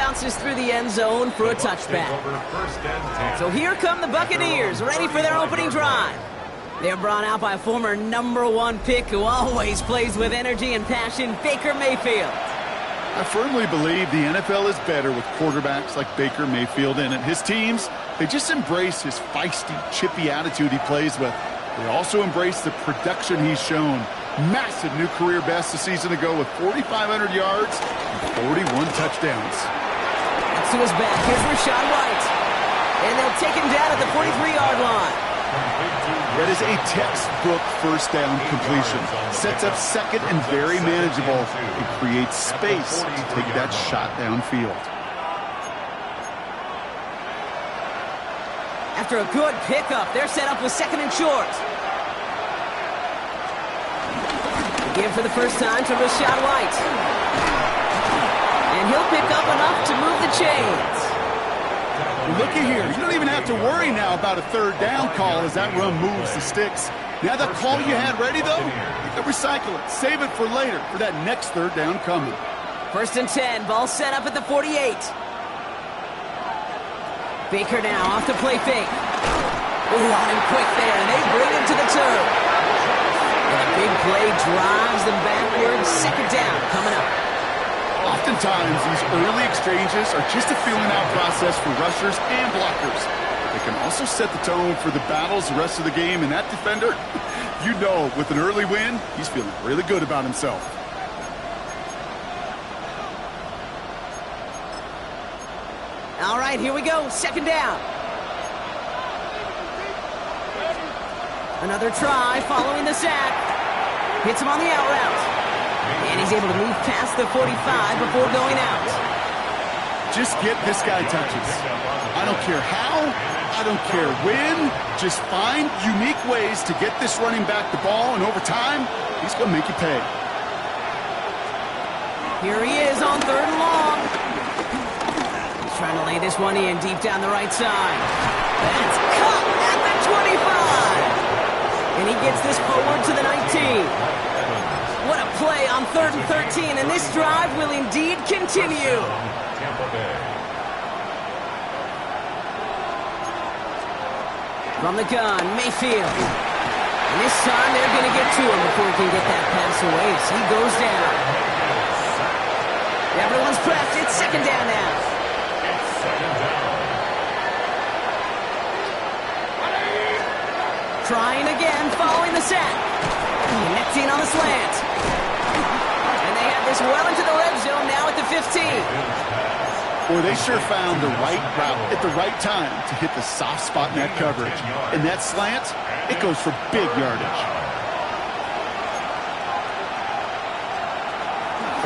bounces through the end zone for a touchback. So here come the Buccaneers, ready for their opening drive. They're brought out by a former #1 pick who always plays with energy and passion, Baker Mayfield. I firmly believe the NFL is better with quarterbacks like Baker Mayfield in it. His teams, they just embrace his feisty, chippy attitude he plays with. They also embrace the production he's shown. Massive new career best a season ago with 4,500 yards and 41 touchdowns. Next to his back, here's Rachaad White. And they'll take him down at the 43-yard line. That is a textbook first down completion. Sets up second and very manageable. It creates space to take that shot downfield. After a good pickup, they're set up with second and short. Again for the first time to Rachaad White. And he'll pick up enough to move the chains. Looky here. You don't even have to worry now about a third down call as that run moves the sticks. Now that call you had ready, though, you can recycle it. Save it for later for that next third down coming. First and 10. Ball set up at the 48. Baker now off the play fake. Ooh, on him quick there, and they bring him to the turf. And a big play drives them backwards. Second down coming up. Oftentimes, these early exchanges are just a feeling-out process for rushers and blockers. They can also set the tone for the battles the rest of the game, and that defender, you know, with an early win, he's feeling really good about himself. All right, here we go. Second down. Another try following the sack. Hits him on the out route. And he's able to move past the 45 before going out. Just get this guy touches. I don't care how, I don't care when. Just find unique ways to get this running back the ball, and over time, he's going to make you pay. Here he is on third and long. He's trying to lay this one in deep down the right side. That's caught at the 25. And he gets this forward to the 19. What a play on 3rd and 13, and this drive will indeed continue. From the gun, Mayfield. And this time they're going to get to him before he can get that pass away as he goes down. Everyone's prepped. It's second down now. Trying again, following the sack. Connecting on the slant. And they have this well into the red zone now at the 15. Boy, they sure found the right route at the right time to hit the soft spot in that coverage. And that slant, it goes for big yardage.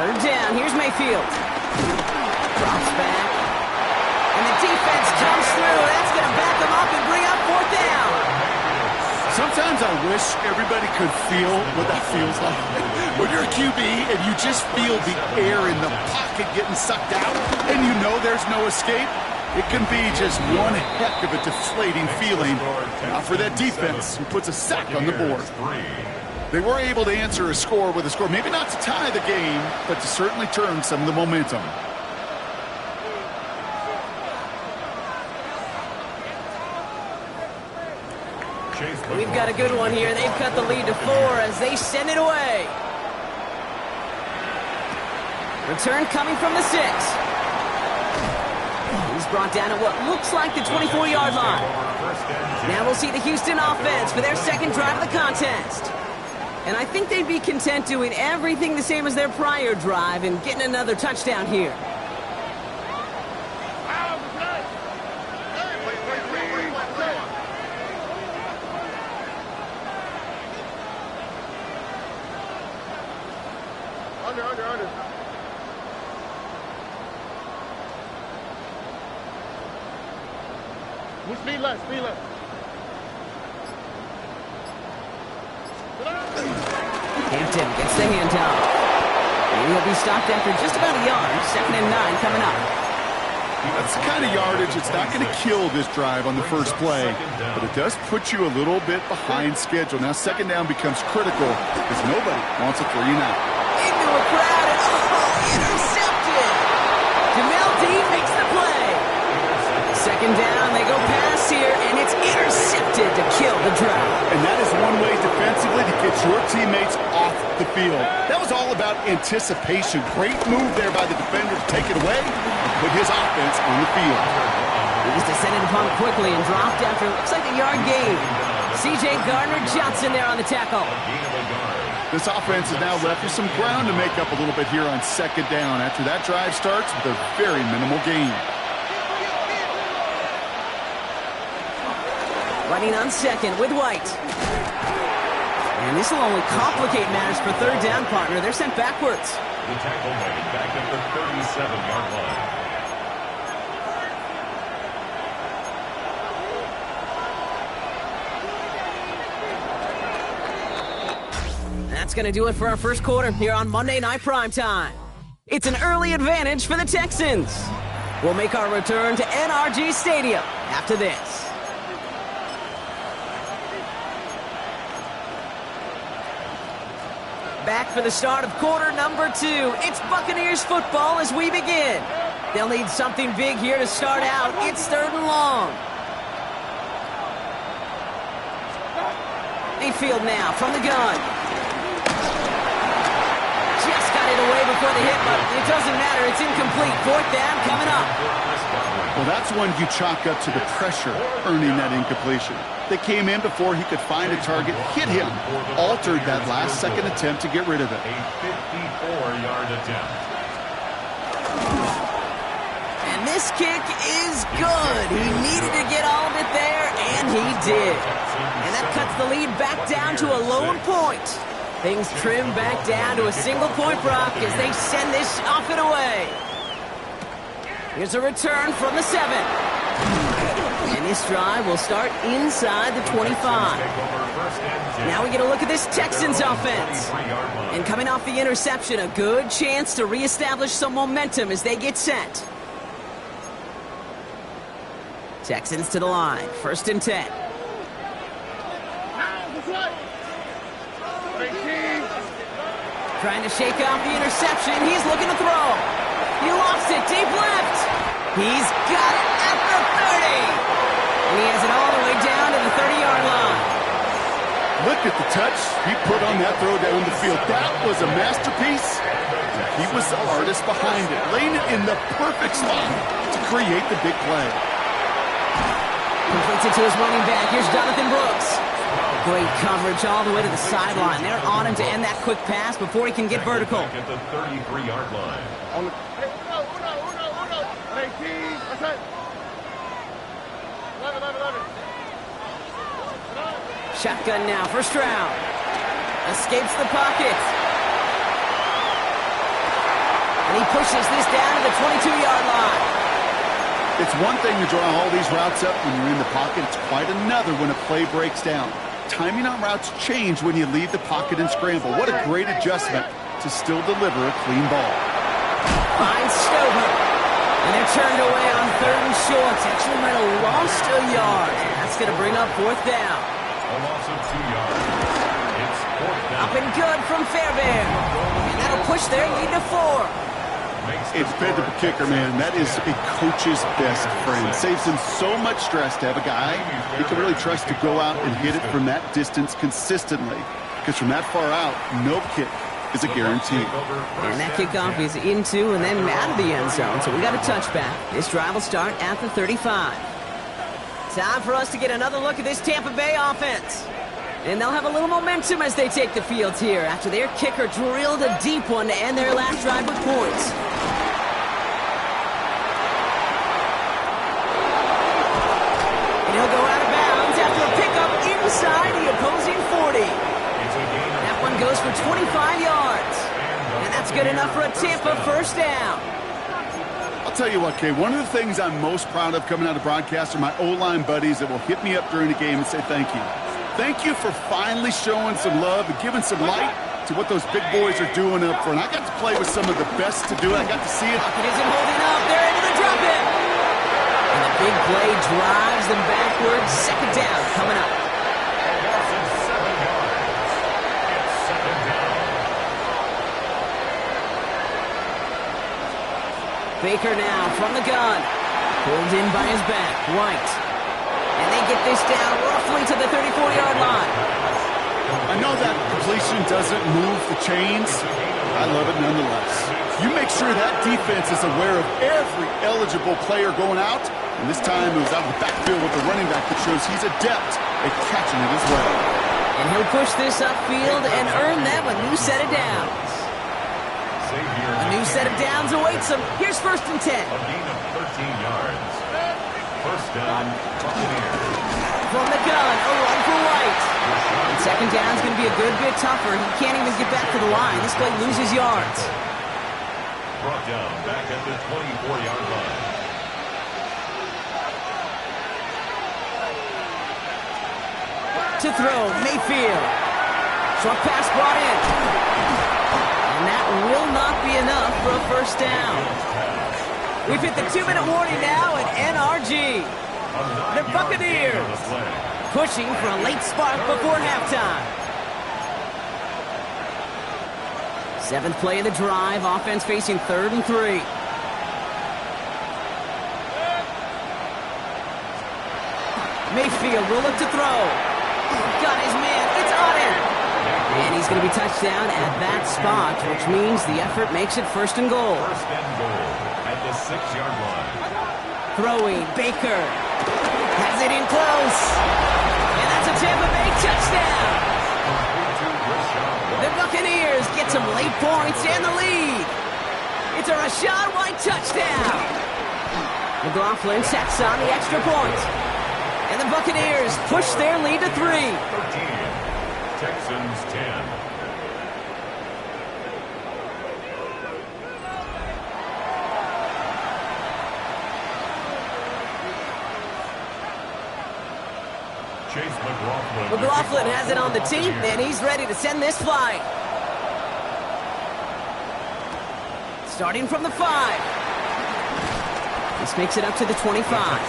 Third down, here's Mayfield. Drops back. And the defense comes through. That's going to back them up and bring up fourth down. Sometimes I wish everybody could feel what that feels like. When you're a QB and you just feel the air in the pocket getting sucked out and you know there's no escape, it can be just one heck of a deflating feeling. Now for that defense who puts a sack on the board. They were able to answer a score with a score, maybe not to tie the game, but to certainly turn some of the momentum. We've got a good one here. They've cut the lead to 4 as they send it away. Return coming from the 6. He's brought down at what looks like the 24-yard line. Now we'll see the Houston offense for their second drive of the contest. And I think they'd be content doing everything the same as their prior drive and getting another touchdown here. Under. Speed left. Hampton gets the handoff. And he'll be stopped after just about a yard. 2nd and 9 coming up. That's the kind of yardage it's not going to kill this drive on the first play, but it does put you a little bit behind schedule. Now second down becomes critical because nobody wants a 3-and-out. Into a crowd and intercepted. Jamel Dean Checking down, they go pass here, and it's intercepted to kill the drive. And that is one way defensively to get your teammates off the field. That was all about anticipation. Great move there by the defender to take it away and put his offense on the field. He was descended upon quickly and dropped after it looks like a yard gain. C.J. Gardner-Johnson there on the tackle. This offense is now left with some ground to make up a little bit here on second down after that drive starts with a very minimal gain. Running on second with White. And this will only complicate matters for third down, partner. They're sent backwards. The tackle made back at the 37-yard line. That's going to do it for our first quarter here on Monday Night Primetime. It's an early advantage for the Texans. We'll make our return to NRG Stadium after this. Back for the start of quarter number 2. It's Buccaneers football as we begin. They'll need something big here to start out. It's 3rd and long. Mayfield now from the gun. Just got it away before the hit, but it doesn't matter. It's incomplete. 4th down coming up. Well, that's one you chalk up to the pressure earning that incompletion. They came in before he could find a target, hit him, altered that last-second attempt to get rid of it. A 54-yard attempt. And this kick is good. He needed to get all of it there, and he did. And that cuts the lead back down to a lone point. Things trim back down to a single-point Brock as they send this off and away. Here's a return from the 7. And this drive will start inside the 25. Now we get a look at this Texans offense. And coming off the interception, a good chance to reestablish some momentum as they get set. Texans to the line. 1st and 10. Trying to shake off the interception. He's looking to throw. He lost it deep left. He's got it at the 30. And he has it all the way down to the 30-yard line. Look at the touch he put on that throw down the field. That was a masterpiece. He was the artist behind it, laying it in the perfect spot to create the big play. Completes it to his running back. Here's Jonathan Brooks. Great coverage all the way to the sideline. They're on him to end that quick pass before he can get vertical. At the 33-yard line. Shotgun now for Stroud. Escapes the pocket. And he pushes this down to the 22-yard line. It's one thing to draw all these routes up when you're in the pocket. It's quite another when a play breaks down. Timing on routes change when you leave the pocket and scramble. What a great adjustment to still deliver a clean ball. Finds Stover. And they're turned away on 3rd and short. Actually might have lost a yard. That's going to bring up 4th down. A loss of 2 yards. It's 4th down. Up and good from Fairbairn. And that'll push their lead to 4. A dependable kicker, man. That is a coach's best friend. Saves him so much stress to have a guy he can really trust to go out and hit it from that distance consistently. Because from that far out, no kick is a guarantee. And that kickoff is into and then out of the end zone. So we got a touchback. This drive will start at the 35. Time for us to get another look at this Tampa Bay offense. And they'll have a little momentum as they take the field here after their kicker drilled a deep one to end their last drive with points. And he'll go out of bounds after a pickup inside the opposing 40. That one goes for 25 yards. And that's good enough for a Tampa 1st down. I'll tell you what, Kay, one of the things I'm most proud of coming out of broadcast are my O-line buddies that will hit me up during the game and say thank you. Thank you for finally showing some love and giving some light to what those big boys are doing up front. I got to play with some of the best to do it. I got to see it. Pocket isn't holding up. They're able to drop it. And the big play drives them backwards. 2nd down coming up. Baker now from the gun. Pulled in by his back, White. And they get this down roughly to the 34-yard line. I know that completion doesn't move the chains. I love it nonetheless. You make sure that defense is aware of every eligible player going out. And this time it was out of the backfield with the running back that shows he's adept at catching it as well. And he'll push this upfield and earn them a new set of downs. A new set of downs awaits him. Here's 1st and 10. A gain of 13 yards. First down, Buccaneers. From the gun, a run for White. And 2nd down is going to be a good bit tougher. He can't even get back to the line. This play loses yards. Brought down back at the 24-yard line. To throw, Mayfield. Short pass brought in. And that will not be enough for a 1st down. We've hit the 2-minute warning now at NRG. The Buccaneers pushing for a late spark before halftime. 7th play of the drive. Offense facing 3rd and 3. Mayfield will look to throw. Got his man. It's on him. And he's going to be touched down at that spot, which means the effort makes it 1st and goal. 1st and goal at the 6-yard line. Throwing, Baker. Has it in close. And that's a Tampa Bay touchdown. The Buccaneers get some late points and the lead. It's a Rachaad White touchdown. McLaughlin sets on the extra point. And the Buccaneers push their lead to 3. 13. Texans 10. Chase McLaughlin. McLaughlin has it on the team, and he's ready to send this flight. Starting from the 5. This makes it up to the 25.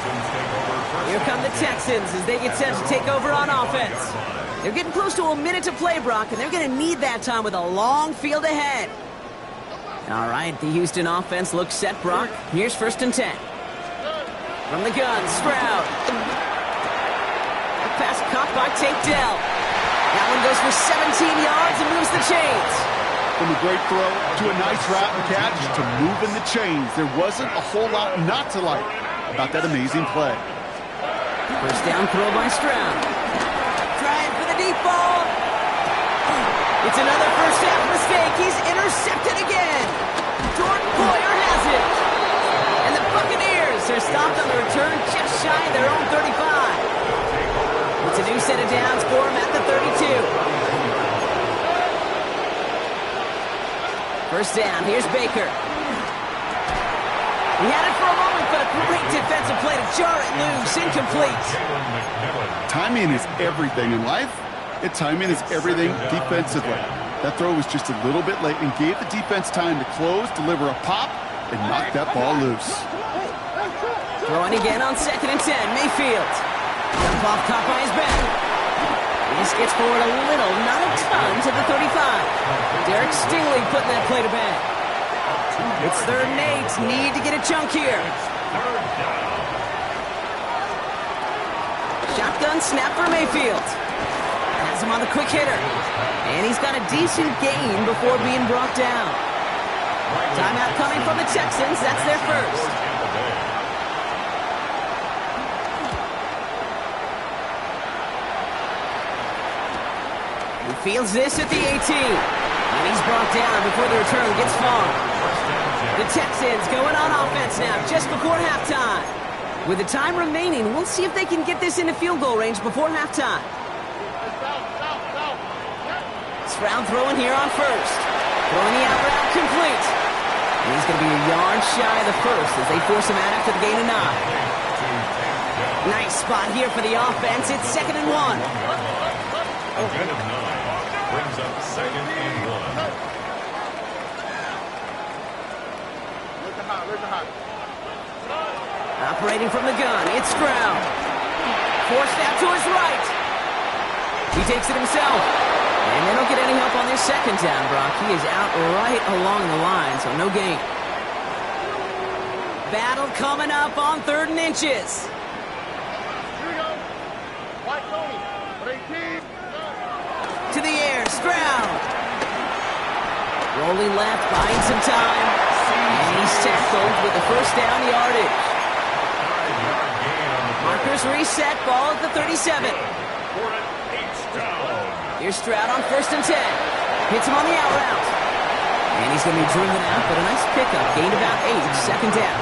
Here come the Texans as they get set to take over on offense. They're getting close to a minute to play, Brock, and they're going to need that time with a long field ahead. All right, the Houston offense looks set, Brock. Here's 1st and 10. From the gun, Stroud. The pass caught by Tank Dell. That one goes for 17 yards and moves the chains. From a great throw to a nice route and catch to moving the chains. There wasn't a whole lot not to like about that amazing play. 1st down throw by Stroud. Trying for the deep ball. It's another 1st half mistake. He's intercepted again. Jordan Poyer has it. And the Buccaneers are stopped on the return just shy of their own 35. It's a new set of downs for him at the 32. 1st down, here's Baker. He had it for a moment, but a great defensive play to jar it loose, incomplete. Timing is everything in life, and timing is everything defensively. That throw was just a little bit late and gave the defense time to close, deliver a pop, and knock that ball loose. Throwing again on 2nd and 10, Mayfield. Jump off caught by his back. This gets forward a little, not a ton, to the 35. Derek Stingley putting that play to bed. It's 3rd and 8. Need to get a chunk here. Shotgun snap for Mayfield. Has him on the quick hitter. And he's got a decent gain before being brought down. Timeout coming from the Texans. That's their 1st. Fields this at the 18. And he's brought down before the return gets far. The Texans going on offense now just before halftime. With the time remaining, we'll see if they can get this into field goal range before halftime. Stroud throwing here on 1st. Throwing the out route complete. And he's going to be a yard shy of the 1st as they force him out after the gain of 9. Nice spot here for the offense. It's 2nd and 1. A gain of 9 brings up 2nd and 1. Operating from the gun, it's Stroud. Forced out to his right. He takes it himself. And they don't get any help on this 2nd down, Brock. He is out right along the line, so no gain. battle coming up on 3rd and inches. Here we go. White Tony. 18. To the air, Stroud. Rolling left, buying some time. And he's tackled with the first down yardage. Markers reset, ball at the 37. Here's Stroud on 1st and 10. Hits him on the out route. And he's going to be driven out, but a nice pickup. Gained about 8, second down.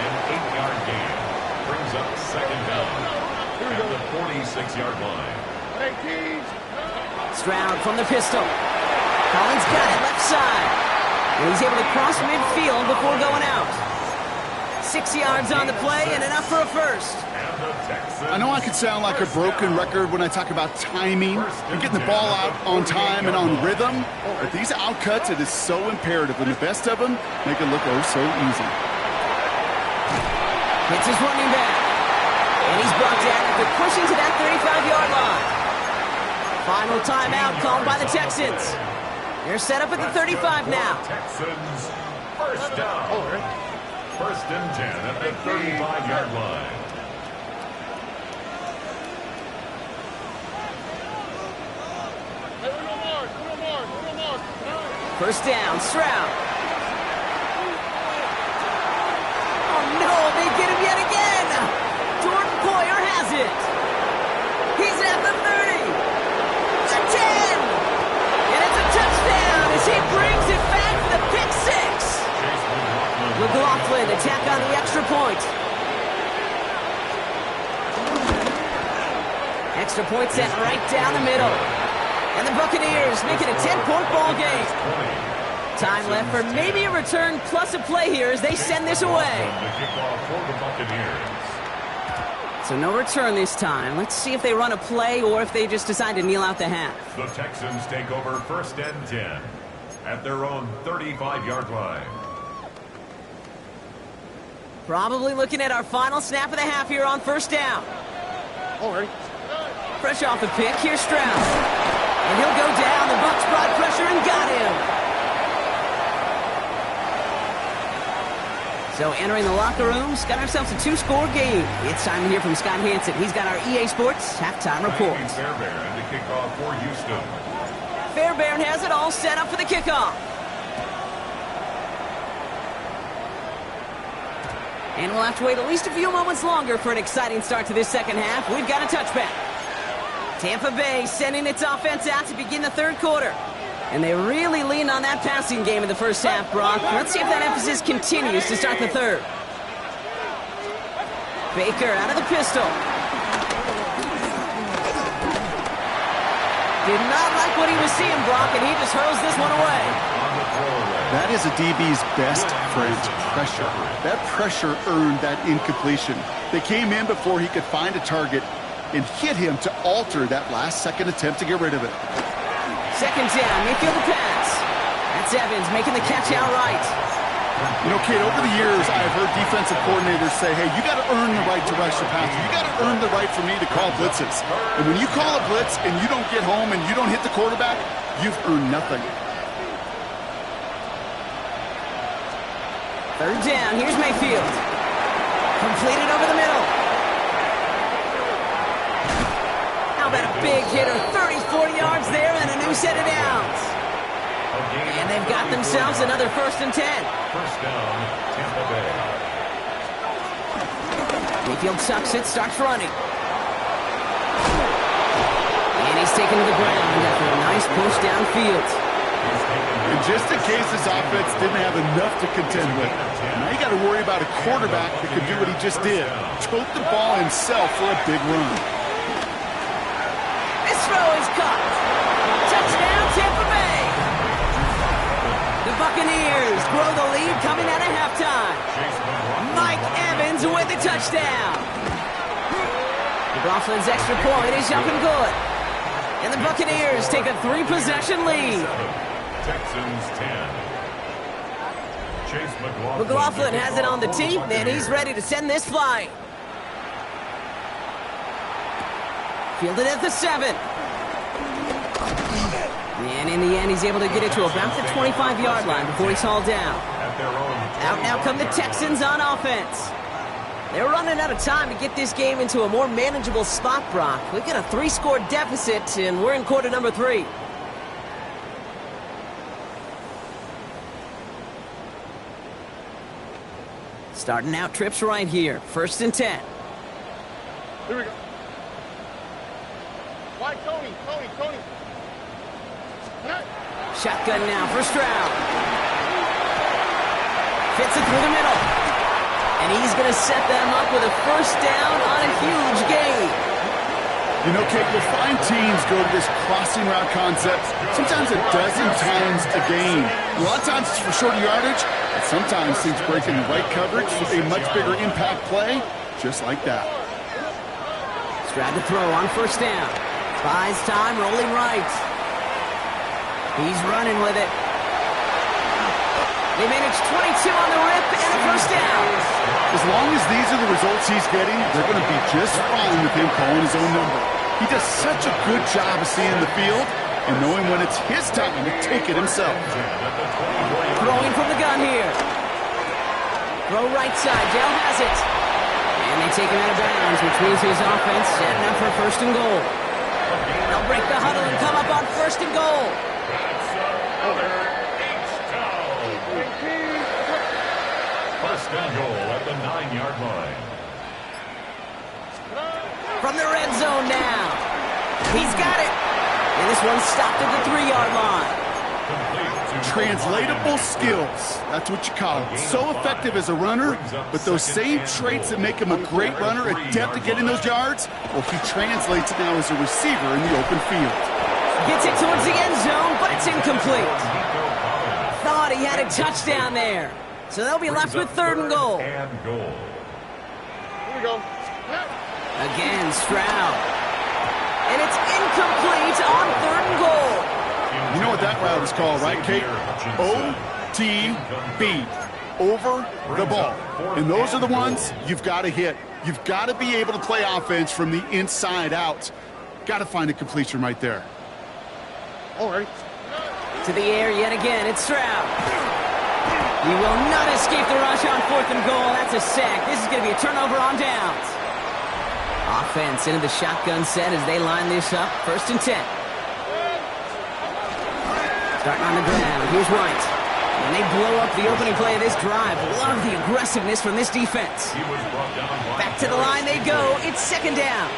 An 8-yard gain brings up second down at the 46-yard line. 18. Stroud from the pistol. Collins got it left side. And he's able to cross midfield before going out. 6 yards on the play and enough for a first. I know I could sound like a broken record when I talk about timing and getting the ball out on time and on rhythm, but these outcuts, it is so imperative, and the best of them make it look oh so easy. Hits his running back. And he's brought down after pushing to that 35-yard line. Final timeout called by the Texans. They're set up at the 35 now. Texans first down. 1st and 10 at the 35-yard line. First down, Stroud. Oh no, they get him yet again. Jordan Poyer has it. He's at the 30. The 10. And it's a touchdown as he brings it back for the pick 6. McLaughlin attack on the extra point. Extra point sent right down the middle. And the Buccaneers make it a 10-point ball game. Time left for maybe a return plus a play here as they send this away. So no return this time. Let's see if they run a play or if they just decide to kneel out the half. The Texans take over 1st and 10 at their own 35-yard line. Probably looking at our final snap of the half here on 1st down. Fresh off the pick, here's Stroud. And he'll go down. The Bucs brought pressure and got him. So entering the locker rooms, got ourselves a 2-score game. It's time to hear from Scott Hansen. He's got our EA Sports halftime report. Fairbairn to kick off for Houston. Fairbairn has it all set up for the kickoff. And we'll have to wait at least a few moments longer for an exciting start to this second half. We've got a touchback. Tampa Bay sending its offense out to begin the 3rd quarter. And they really leaned on that passing game in the first half, Brock. Let's see if that emphasis continues to start the 3rd. Baker out of the pistol. Did not like what he was seeing, Brock, and he just hurls this one away. That is a DB's best friend, pressure. That pressure earned that incompletion. They came in before he could find a target and hit him to alter that last-second attempt to get rid of it. Second down, midfield the pass. That's Evans making the catch outright. You know, Kate, over the years, I've heard defensive coordinators say, hey, you got to earn the right to rush the passer. You got to earn the right for me to call blitzes. And when you call a blitz and you don't get home and you don't hit the quarterback, you've earned nothing. 3rd down, here's Mayfield. Completed over the middle. How about a big hitter, 34 yards there and a new set of downs. And they've got themselves another 1st and 10. First down, Tampa Bay. Mayfield sucks it, starts running. And he's taken to the ground after a nice push downfield. And just in case this offense didn't have enough to contend with, now you got to worry about a quarterback that could do what he just did. Tote the ball himself for a big run. This throw is caught. Touchdown, Tampa Bay. The Buccaneers grow the lead coming out of halftime. Mike Evans with the touchdown. McLaughlin's extra point is up and good. And the Buccaneers take a 3-possession lead. Texans 10. Chase McLaughlin. McLaughlin has it on the tee, and he's ready to send this flying. Fielded at the 7. And in the end, he's able to get it to about the 25-yard line before he's hauled down. At at their own. Out now come the Texans on offense. They're running out of time to get this game into a more manageable spot, Brock. We've got a 3-score deficit, and we're in quarter number 3. Starting out trips right here. 1st and 10. Here we go. Why, Tony? Shotgun now for Stroud. Fits it through the middle. And he's going to set them up with a 1st down on a huge gain. You know, Kate, you'll find teams go to this crossing route concept sometimes a dozen times a game. A lot of times it's for shorter yardage, but sometimes things break in the right coverage for a much bigger impact play, just like that. Stroud to throw on 1st down. Buys time, rolling right. He's running with it. They managed 22 on the rip and a 1st down. As long as these are the results he's getting, they're going to be just fine with him calling his own number. He does such a good job of seeing the field and knowing when it's his time to take it himself. Throwing from the gun here. Throw right side. Dale has it. And they take him out of bounds, which means his offense setting up for 1st and goal. They'll break the huddle and come up on 1st and goal. First and goal at the 9-yard line. From the red zone now. He's got it. And this one's stopped at the 3-yard line. Translatable skills. That's what you call it. So effective as a runner, but those same traits that make him a great runner, adept at getting those yards, well, he translates it now as a receiver in the open field. Gets it towards the end zone, but it's incomplete. Thought he had a touchdown there. So they'll be left with 3rd and goal. Here we go. Again, Stroud. And it's incomplete on 3rd and goal. You know what that route is called, right, Kate? OTB. Over the ball. And those are the ones you've got to hit. You've got to be able to play offense from the inside out. Got to find a completion right there. All right. To the air yet again, it's Stroud. He will not escape the rush on 4th and goal. That's a sack. This is going to be a turnover on downs. Offense into the shotgun set as they line this up. 1st and 10. Starting on the ground. Here's White. And they blow up the opening play of this drive. Love the aggressiveness from this defense. Back to the line they go. It's 2nd down.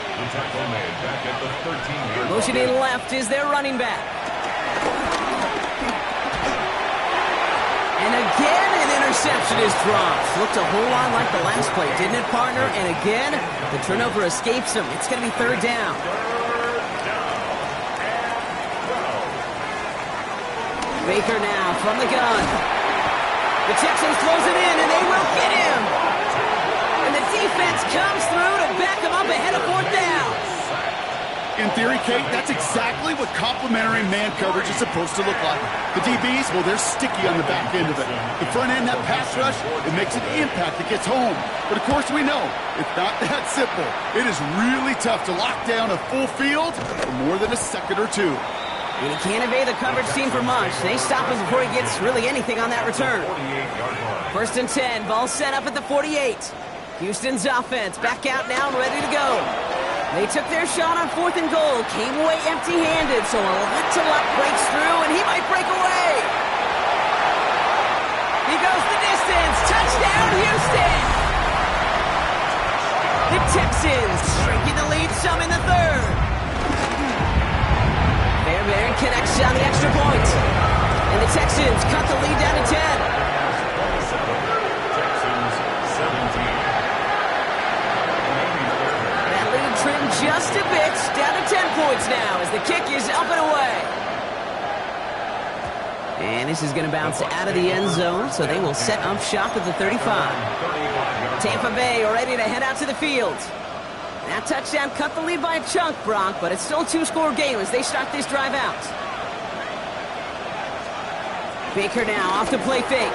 Motion in left is their running back. And again, an interception is dropped. Looked a whole lot like the last play, didn't it, partner? And again, the turnover escapes him. It's going to be 3rd down. Baker now from the gun. The Texans close it in, and they will get him. And the defense comes through to back him up ahead of 4th down. In theory, Kate, that's exactly what complementary man coverage is supposed to look like. The DBs, well, they're sticky on the back end of it. The front end, that pass rush, it makes an impact. It gets home. But, of course, we know it's not that simple. It is really tough to lock down a full field for more than a second or two. And he can't evade the coverage team for much. They stop him before he gets really anything on that return. 1st and 10. Ball set up at the 48. Houston's offense back out now and ready to go. They took their shot on 4th and goal. Came away empty-handed, so a lot to luck breaks through, and he might break away. He goes the distance. Touchdown, Houston! The Texans shrinking the lead some in the 3rd. Fairbairn connects on the extra point. And the Texans cut the lead down to 10. Texans 17. That lead trimmed just a bit, down to 10 points now as the kick is up and away. And this is going to bounce out of the end zone, so they will set up shop at the 35. Tampa Bay are ready to head out to the field. That touchdown cut the lead by a chunk, Brock, but it's still a 2-score game as they start this drive out. Baker now off the play fake.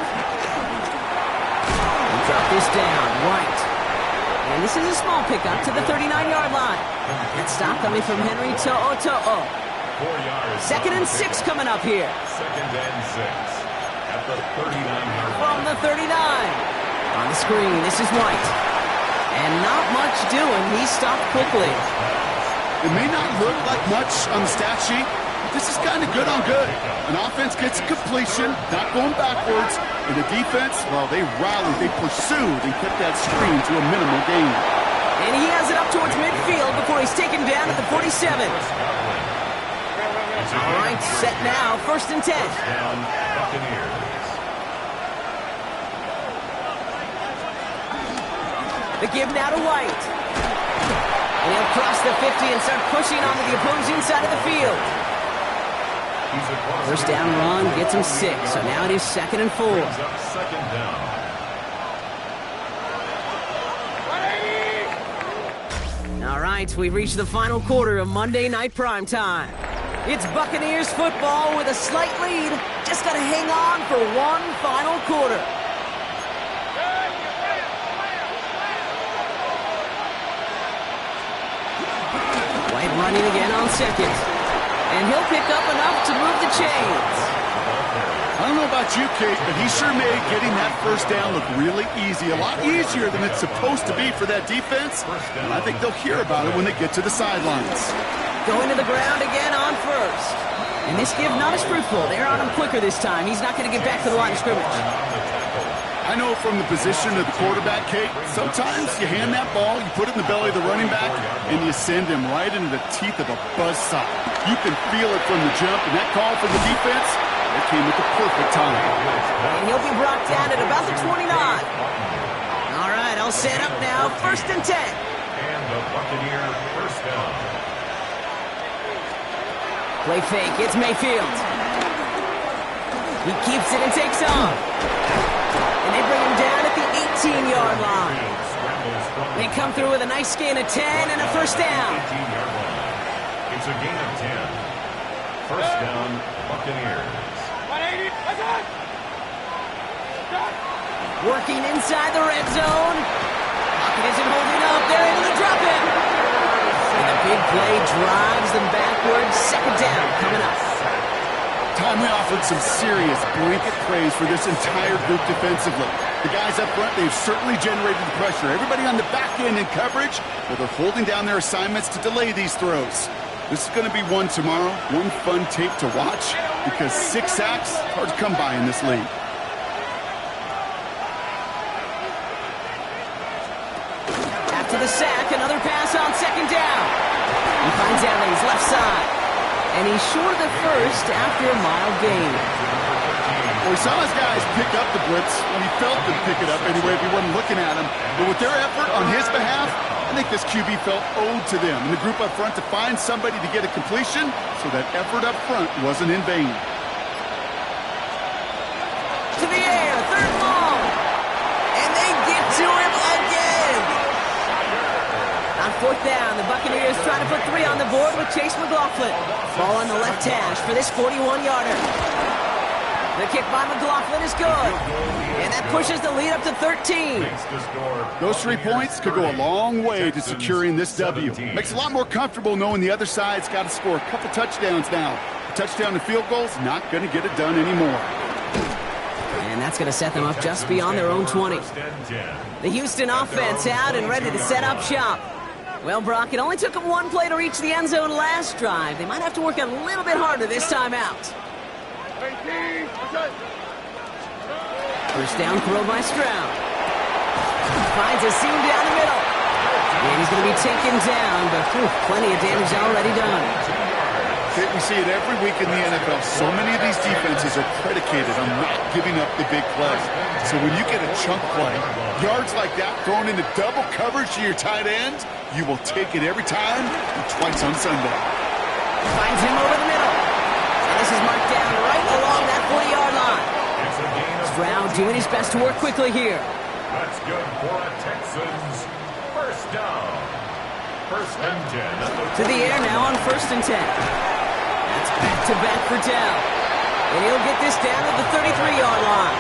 He dropped this down, White. And this is a small pickup to the 39-yard line. That stop coming from Henry To'o. 4 yards. 2nd and 6 coming up here. 2nd and 6. at the 39-yard From line. the 39. On the screen, this is White. And not much doing. He stopped quickly. It may not look like much on the stat sheet, but this is kind of good on good. An offense gets a completion, not going backwards, and the defense, well, they rallied, they pursued, and kept that screen to a minimal gain. And he has it up towards midfield before he's taken down at the 47. All right, set now, 1st and 10. Down, Buccaneers. The give now to White. And he'll cross the 50 and start pushing onto the opposing side of the field. First down run gets him 6, so now it is 2nd and 4. Brings up 2nd down. All right, we've reached the final quarter of Monday Night Primetime. It's Buccaneers football with a slight lead. Just got to hang on for one final quarter. White running again on 2nd. And he'll pick up enough to move the chains. I don't know about you, Kate, but he sure made getting that first down look really easy. A lot easier than it's supposed to be for that defense. And I think they'll hear about it when they get to the sidelines. Going to the ground again on 1st. And this give not as fruitful. They're on him quicker this time. He's not going to get back to the line of scrimmage. I know from the position of the quarterback, Kate, sometimes you hand that ball, you put it in the belly of the running back, and you send him right into the teeth of a buzzsaw. You can feel it from the jump, and that call from the defense, it came at the perfect time. And he'll be brought down at about the 29. All right, I'll set up now, 1st and 10. And the Buccaneer first down. Play fake, it's Mayfield. He keeps it and takes off. And they bring him down at the 18-yard line. They come through with a nice gain of 10 and a first down. 18-yard line. It's a gain of 10. First down, Buccaneers. Working inside the red zone. Pocket isn't holding up. They're able to drop him. And the big play drives them backwards. 2nd down coming up. Tom, we offered some serious blanket praise for this entire group defensively. The guys up front, they've certainly generated the pressure. Everybody on the back end in coverage, well, they're holding down their assignments to delay these throws. This is going to be one tomorrow, one fun tape to watch, because 6 sacks, hard to come by in this league. After the sack, another pass on 2nd down. He finds Evans left side. And he's short of the first after a mild gain. Well, we saw his guys pick up the blitz, and he felt them pick it up anyway if he wasn't looking at him. But with their effort on his behalf, I think this QB felt owed to them and the group up front to find somebody to get a completion, so that effort up front wasn't in vain. To the air, 3rd long. And they get to him again. On 4th down, the Buccaneers trying to put 3 on the board with Chase McLaughlin. Ball on the left hash for this 41-yarder. The kick by McLaughlin is good. And that pushes the lead up to 13. Those 3 points could go a long way to securing this W. Makes it a lot more comfortable knowing the other side's got to score a couple touchdowns now. A touchdown and field goal's not going to get it done anymore. And that's going to set them up just beyond their own 20. The Houston offense out and ready to set up shop. Well, Brock, it only took them 1 play to reach the end zone last drive. They might have to work a little bit harder this time out. First down throw by Stroud. Finds a seam down the middle. And he's going to be taken down, but plenty of damage already done. We see it every week in the NFL. So many of these defenses are predicated on not giving up the big play. So when you get a chunk play, yards like that thrown into double coverage to your tight end, you will take it every time and twice on Sunday. Finds him over the middle. And this is marked down right along that 40-yard line. Stroud doing his best to work quickly here. That's good for a Texans first down. 1st and 10. To the air now on 1st and 10. That's back-to-back for Dell. And he'll get this down at the 33-yard line.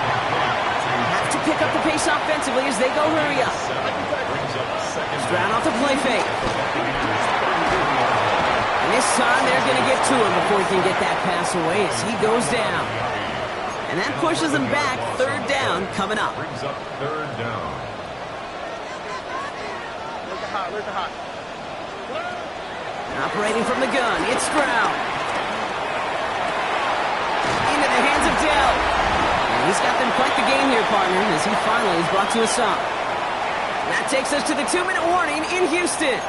Have to pick up the pace offensively as they go hurry up. Stroud off the play fake. And this time they're going to get to him before he can get that pass away as he goes down. And that pushes them back. Third down coming up. Brings up third down. Where's the hot? Operating from the gun, it's Stroud. Into the hands of Dell. And he's got them quite the game here, partner, as he finally is brought to a stop. That takes us to the 2-minute warning in Houston.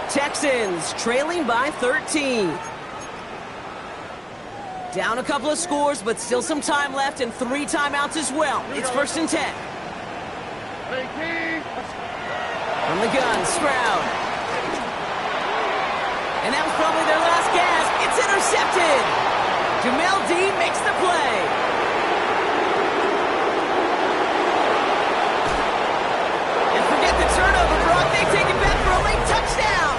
Texans trailing by 13. Down a couple of scores, but still some time left and 3 timeouts as well. It's 1st and 10. From the gun, Stroud. And that was probably their last gasp. It's intercepted. Jamel Dean makes the play. And forget the turnover, Brock. They take it back for a late touchdown.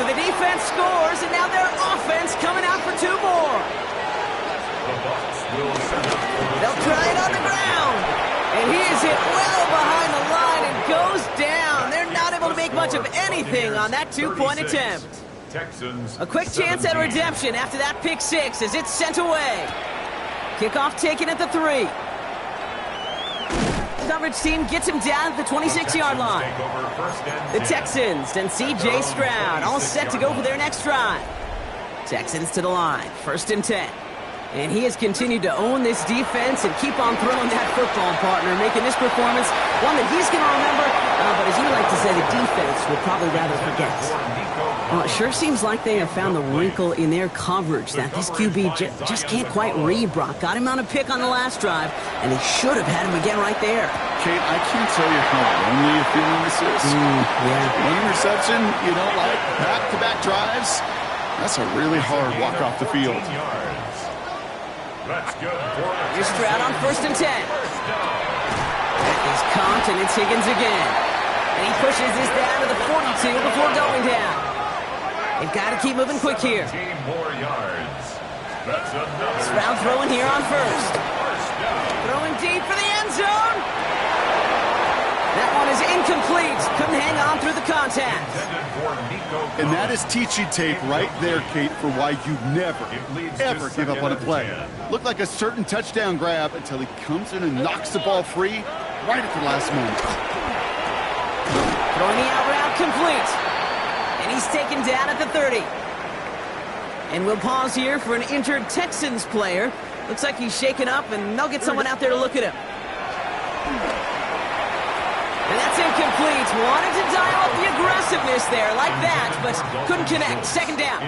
So the defense scores, and now their offense coming out for 2 more. The Bucs will set up for the They'll try it on the ground. And he is hit well behind the line and goes down. They're not able to make much of anything on that 2-point attempt. Texans. A quick chance at a redemption after that pick 6 as it's sent away. Kickoff taken at the 3. Coverage team gets him down at the 26-yard line. The Texans and C.J. Stroud all set to go for their next drive. Texans to the line, 1st and 10. And he has continued to own this defense and keep on throwing that football, partner, making this performance one that he's going to remember, but as you like to say, the defense will probably rather forget. Well, it sure seems like they have found the wrinkle in their coverage that this QB just can't quite read, Brock. Got him on a pick on the last drive, and they should have had him again right there. Kate, I can't tell you how lonely a feeling this is. Yeah. One interception, like back-to-back drives, that's a really hard walk off the field. That's good for Here's Stroud on 1st and 10. That is caught, and it's Higgins again. And he pushes this down to the 42 before going down. They've got to keep moving quick here. 15 more yards. That's another. Stroud throwing here on 1st. Throwing deep for the end zone. That one is incomplete. Couldn't hang on through the contact. And that is teaching tape right there, Kate, for why you never, ever give up on a play. Looked like a certain touchdown grab until he comes in and knocks the ball free right at the last moment. Throwing the out route complete. And he's taken down at the 30. And we'll pause here for an injured Texans player. Looks like he's shaken up, and they'll get someone out there to look at him. And that's incomplete. Wanted to dial up the aggressiveness there like that, but couldn't connect. 2nd down.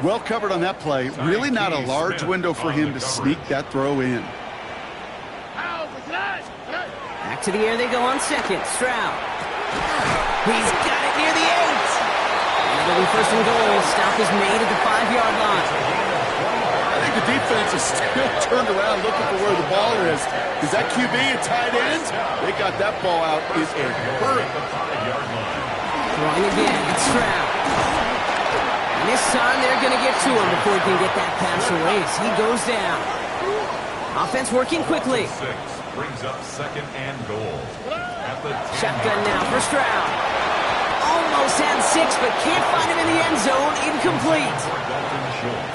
Well covered on that play. Really not a large window for him to sneak that throw in. Back to the air they go on 2nd. Stroud. He's got it near the 8. And it'll be 1st and goal. Stop is made at the 5-yard line. I think the defense is still turned around looking for where the ball is. Is that QB a tight end? They got that ball out in a hurry. Throwing again, it's Stroud. And this time they're going to get to him before he can get that pass away as he goes down. Offense working quickly. Brings up 2nd and goal. At the Shotgun now for Stroud. Almost had 6, but can't find him in the end zone. Incomplete.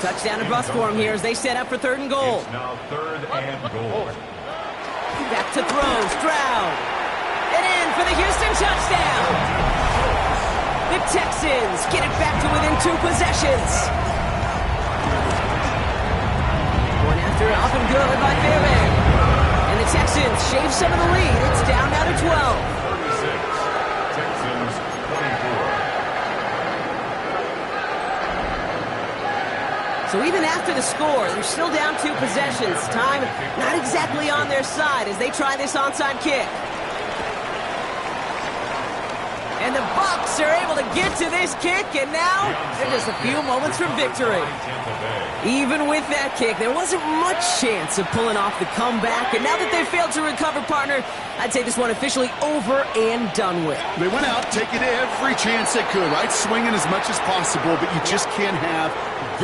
Touchdown and bust for him here as they set up for 3rd and goal. It's now 3rd and goal. Back to throw, Stroud. And in for the Houston touchdown. The Texans get it back to within 2 possessions. Going after it, up and good by Fairbank. And the Texans shave some of the lead. It's down now to 12. 36. Texans 24. So even after the score, they're still down 2 possessions. Time not exactly on their side as they try this onside kick. And the Bucs are able to get to this kick, and now they're just a few moments from victory. Even with that kick, there wasn't much chance of pulling off the comeback, and now that they've failed to recover, partner, I'd say this one officially over and done with. They went out taking every chance they could, right? Swinging as much as possible, but you just can't have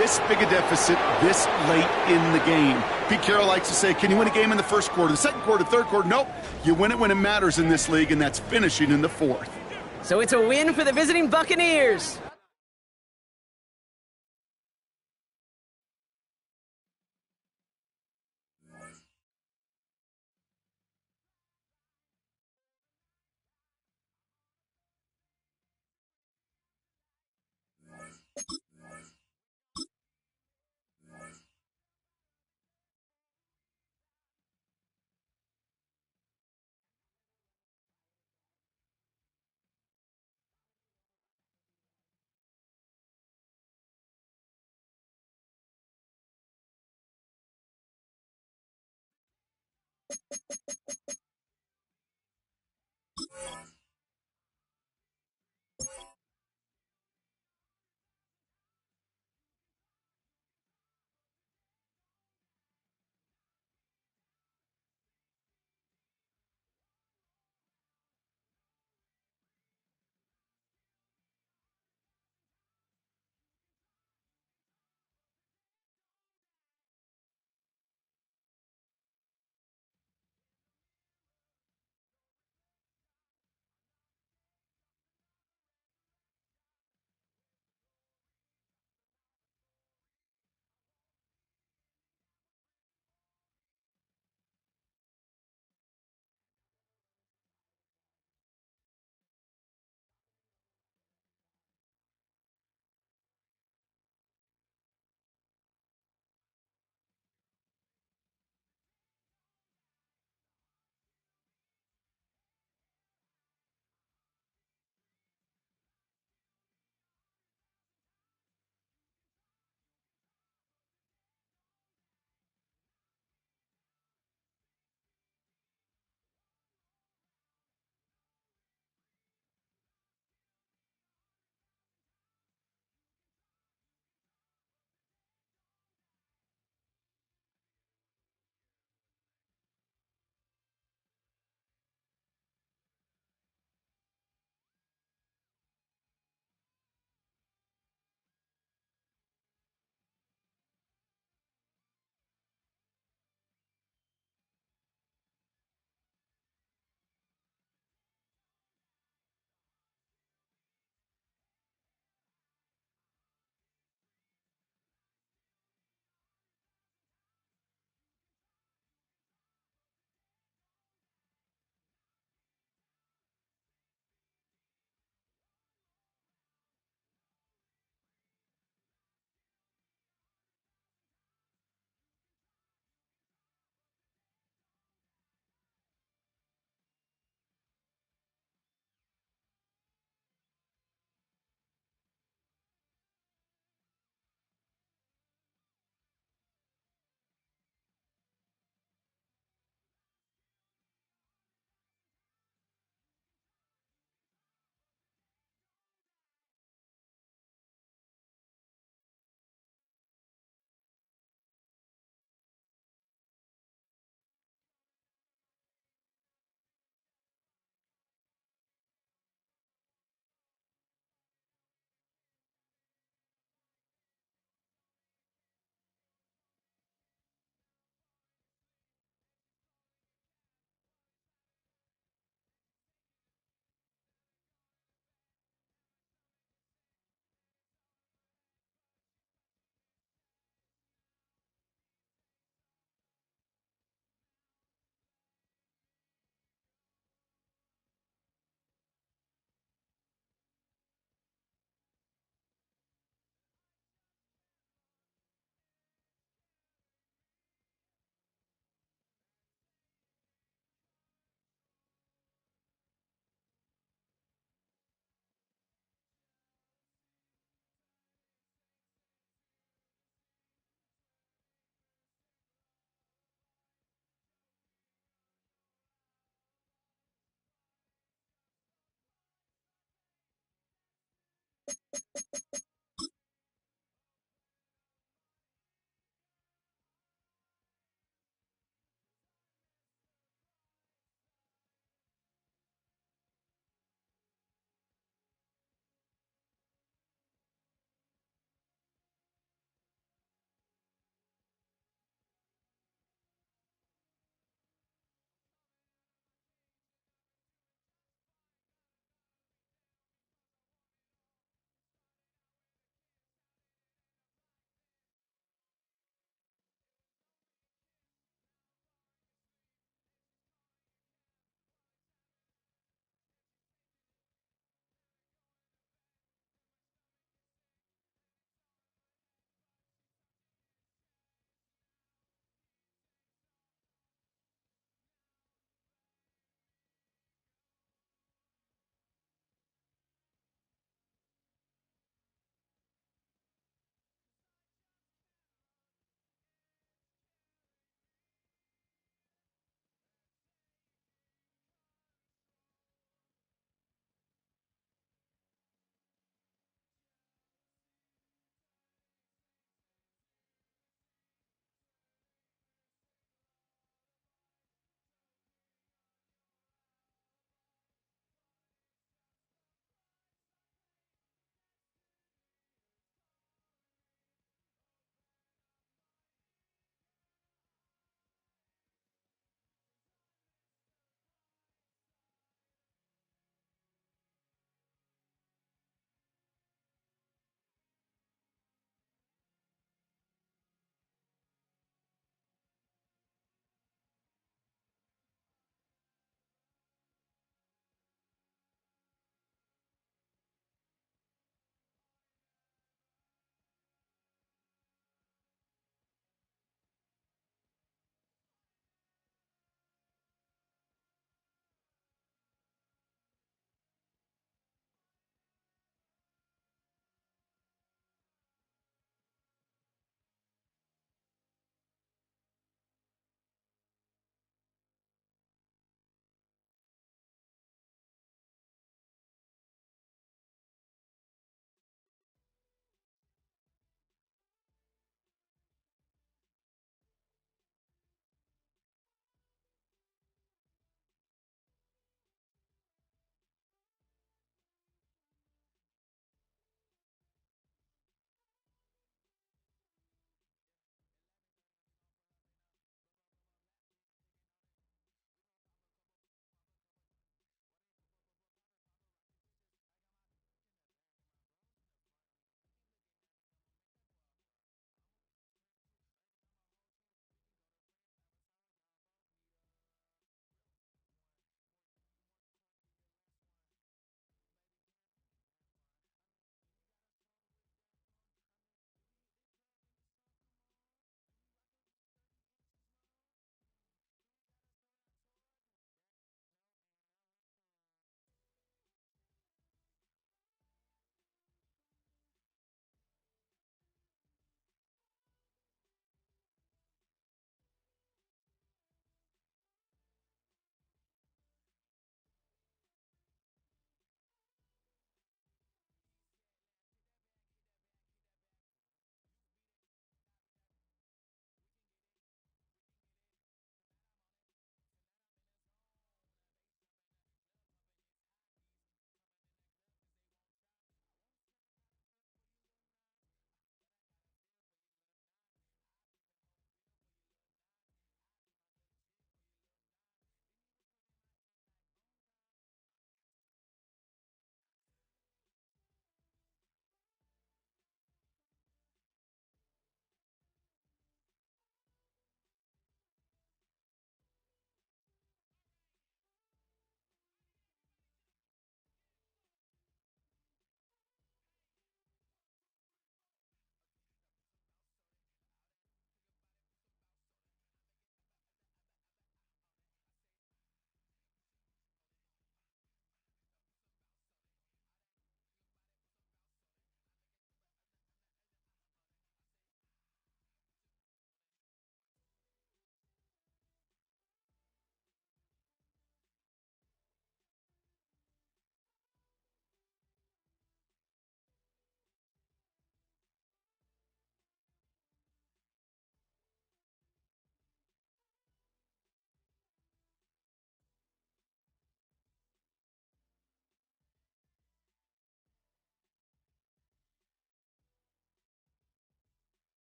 this big a deficit this late in the game. Pete Carroll likes to say, can you win a game in the 1st quarter, the 2nd quarter, 3rd quarter? Nope. You win it when it matters in this league, and that's finishing in the 4th. So it's a win for the visiting Buccaneers.